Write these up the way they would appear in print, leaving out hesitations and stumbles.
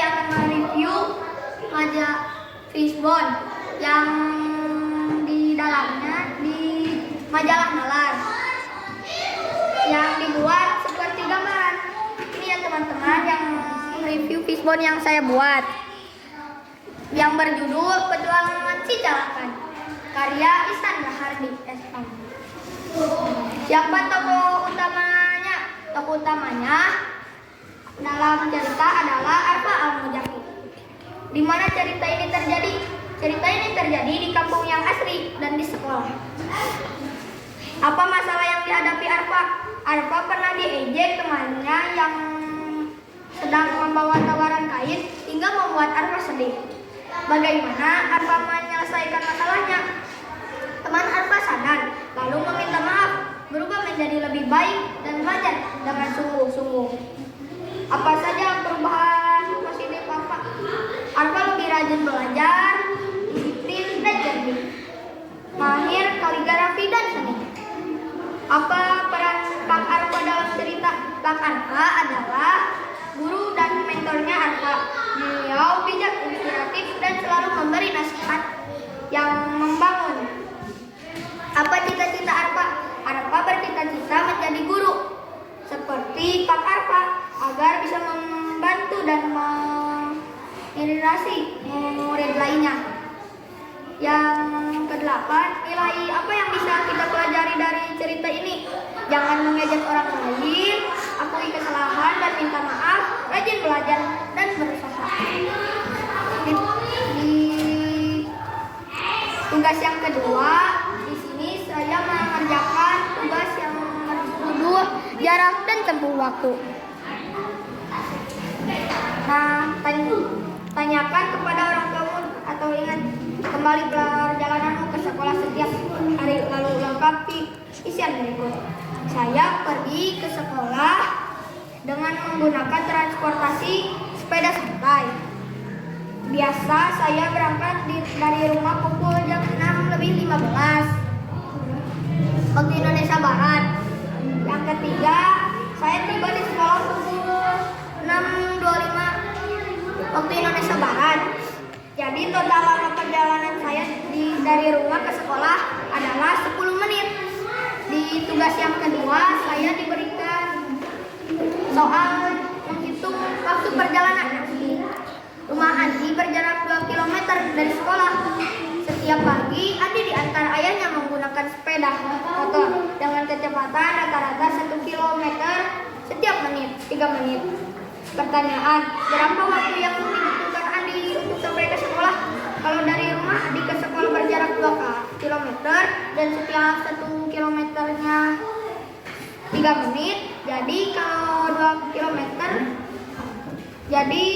saya akan mereview majalah Fishbone yang di dalamnya di majalah nalar yang dibuat seperti gambaran. Ini ya teman-teman yang review Fishbone yang saya buat, yang berjudul Petualangan Si Calakan, karya Ihsan Rahardi S.M. Siapa tokoh utamanya? Tokoh utamanya dalam cerita adalah Arfa Al-Mujahid. Di mana cerita ini terjadi? Cerita ini terjadi di kampung yang asri dan di sekolah. Apa masalah yang dihadapi Arfa? Arfa pernah diejek temannya yang sedang membawa tawaran kain hingga membuat Arfa sedih. Bagaimana Arfa menyelesaikan masalahnya? Teman Arfa sadar, lalu meminta maaf, berubah menjadi lebih baik dan belajar dengan sungguh-sungguh. Apa saja perubahan positif Arfa? Arfa lebih rajin belajar, disiplin dan cerdik, mahir kaligrafi dan seni. Apa peran Kang Arfa dalam cerita? Kang Arfa adalah guru dan mentornya Arfa. Beliau bijak, inspiratif, dan selalu memberi nasihat yang membangun. Apa cita-cita Arfa? Arfa bercita-cita menjadi guru seperti Kang Arfa agar bisa membantu dan menginspirasi murid lainnya. Yang kedelapan, nilai apa yang bisa kita pelajari dari cerita ini? Jangan mengejek orang lain, akui kesalahan dan minta maaf, rajin belajar dan berusaha. Di tugas yang kedua, di sini saya mengerjakan tugas yang berjudul jarak dan tempuh waktu. Nah, tanyakan kepada orang tuamu atau ingat kembali perjalananmu ke sekolah setiap hari, lalu lengkapi isian berikut. Saya pergi ke sekolah dengan menggunakan transportasi sepeda santai. Biasa saya berangkat dari rumah pukul jam 6:15 waktu Indonesia Barat. Yang ketiga, saya tiba di sekolah pukul 6:25 waktu Indonesia Barat. Jadi total lama perjalanan saya dari rumah ke sekolah adalah 10 menit. Di tugas yang kedua, saya diberikan soal menghitung waktu perjalanan. Rumah Andi berjarak 2 km dari sekolah. Setiap pagi, Andi diantar ayahnya menggunakan sepeda motor dengan kecepatan rata-rata 1 km setiap 3 menit. Pertanyaan, berapa waktu yang dibutuhkan Andi untuk sampai ke sekolah? Kalau dari rumah Andi ke sekolah berjarak 2 km dan setiap 1 kilometernya 3 menit. Jadi kalau 2 km jadi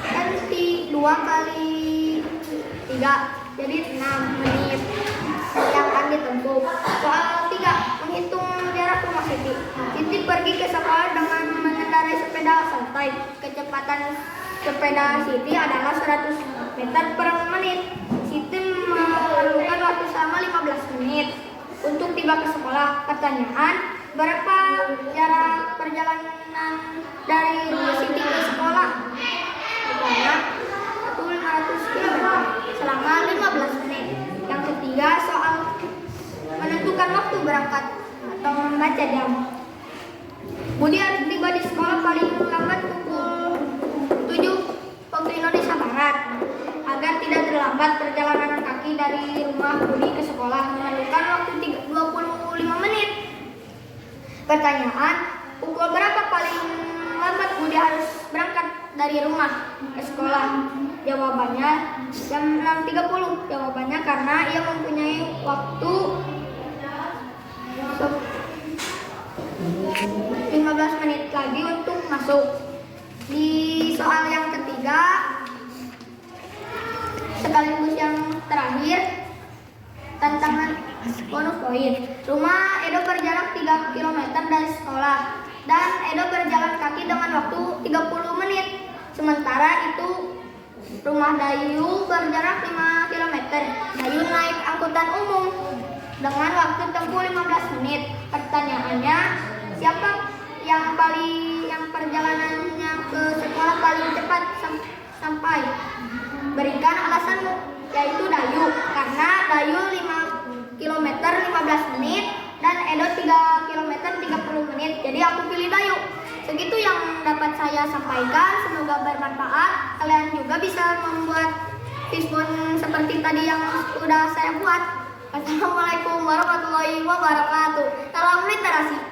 kan 2 kali 3 jadi 6 menit yang akan ditempuh. Soal 3, menghitung jarak rumah Siti. Siti pergi ke sekolah dengan mengendarai sepeda santai. Kecepatan sepeda Siti adalah 100 meter per menit. Siti memerlukan waktu selama 15 menit untuk tiba ke sekolah. Pertanyaan, berapa jarak perjalanan dari rumah Siti ke sekolah? Jawabannya 500 km selama 15 menit. Yang ketiga, soal menentukan waktu berangkat atau membaca jam. Budi harus tiba di sekolah paling lambat pukul 7 waktu Indonesia Barat. Agar tidak terlambat, perjalanan kaki dari rumah Budi ke sekolah memerlukan waktu 25 menit. Pertanyaan, pukul berapa paling lambat Budi harus berangkat dari rumah ke sekolah? Jawabannya jam 6.30. Jawabannya karena ia mempunyai waktu 15 menit lagi untuk masuk. Di soal yang ketiga sekaligus yang terakhir, tantangan bonus poin. Rumah Edo berjarak 3 km dari sekolah dan Edo berjalan kaki dengan waktu 30 menit. Sementara itu rumah Dayu berjarak 5 km. Dayu naik angkutan umum dengan waktu tempuh 15 menit. Pertanyaannya, siapa yang perjalanannya ke sekolah paling cepat alasanmu, yaitu Dayu. Karena Dayu 5 km 15 menit dan Edo 3 km 30 menit. Jadi aku pilih Dayu. Segitu yang dapat saya sampaikan. Semoga bermanfaat. Kalian juga bisa membuat fishbone seperti tadi yang sudah saya buat. Assalamualaikum warahmatullahi wabarakatuh. Salam literasi.